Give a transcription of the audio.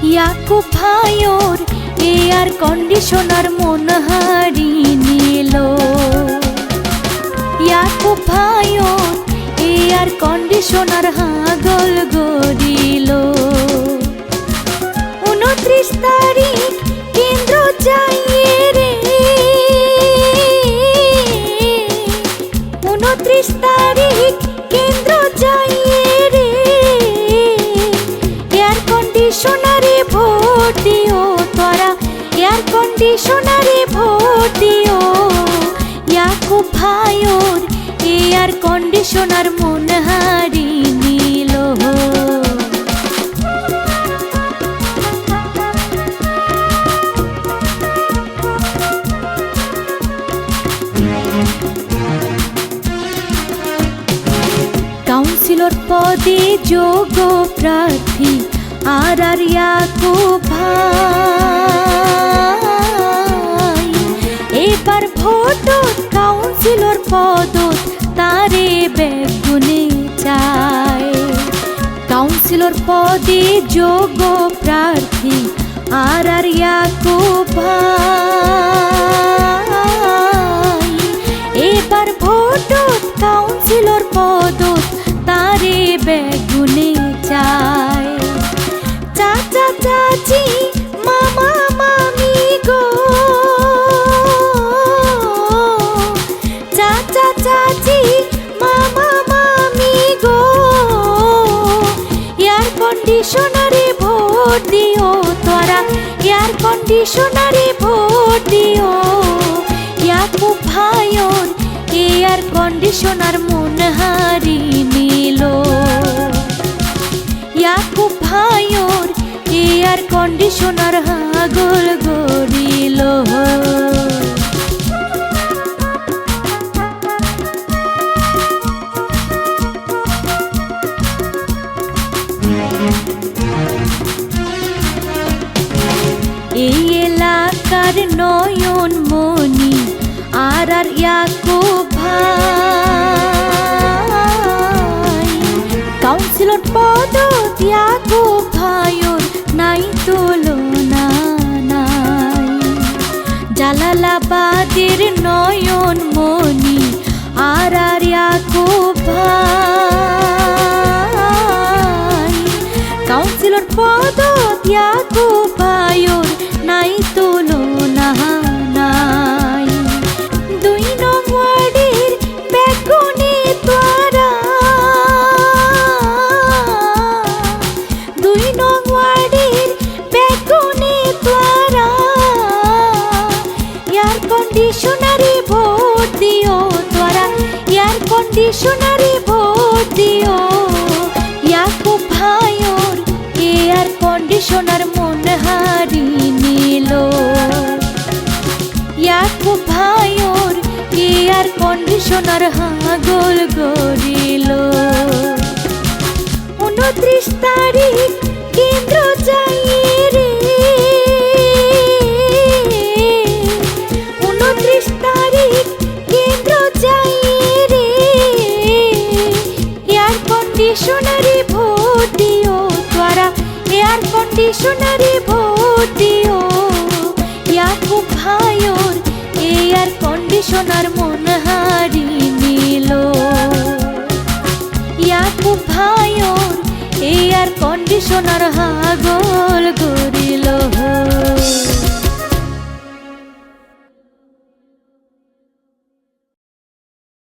ইয়াকুব ভাইয়োর air conditioner মন হারিয়ে নিল। ইয়াকুব ভাইয়োর এয়ার কন্ডিশনার হাগল গড়িল। 29 তারিখ কেন্দ্র যাইয়ে রে, 29 তারিখ কেন্দ্র যাইয়ে রে, এয়ার কন্ডিশনারে ভোট দিও তোরা, এয়ার কন্ডিশনারে ভোট দিও। ইয়াকুব ভাইয়োর এয়ার কন্ডিশনার মন হারিয়ে নিল। কাউন্সিলর পদে যোগ্য প্রার্থী আর ইয়াকুব ভাই, এবার ভোট কাউন্সিলর পদ তারে বেগুনে চায়। কাউন্সিলর পদে যোগ্য প্রার্থী আর ইয়াকুব ভাই, এবার ভোট কাউন্সিলর পদ তারে বেগুনে চায়। চাচা চাচি মামা মামি গো, চাচা চাচি মামা মামি গো, এয়ার কন্ডিশনারে ভোট দিও তোরা, এয়ার কন্ডিশনারে ভোট দিও। ইয়াকুব ভাইয়োর এয়ার কন্ডিশনার মন হারিয়ে নিল। ইয়াকুব ভাইয়োর এয়ার কন্ডিশনার হাগল গড়িল। এই এলাকার নয়ন মনি আর ইয়াকুব ভাই, কাউন্সিলর পদ ইয়াকুব ভাইয়োর নাই তুলনা নাই। জালালাবাদের নয়ন মনি আর ইয়াকুব ভাই, কাউন্সিলর পদ ইয়াকুব ভাইয়োর নাই তুলনা নাই। 2 নং ওয়ার্ডের বেগুনে তোরা, 2 নং ওয়ার্ডের বেগুনে তোরা, এয়ার কন্ডিশনারে ভোট দিও তোরা, এয়ার কন্ডিশনারে ভোট দিও। ইয়াকুব ভাইয়োর এয়ার কন্ডিশনার মন হারিয়ে নিল। ইয়াকুব ভাইয়োর এয়ার কন্ডিশনার হাগল গড়িল। 29 তারিখ কেন্দ্র যাইয়ে রে, 29 তারিখ কেন্দ্র যাইয়ে রে, এয়ার কন্ডিশনারে ভোট দিও তোরা, এয়ার কন্ডিশনারে ভোট দিও। ইয়াকুব ভাইয়োর এয়ার কন্ডিশনার মন হারিয়ে নিল। ইয়াকুব ভাইয়োর এয়ার কন্ডিশনার হাগল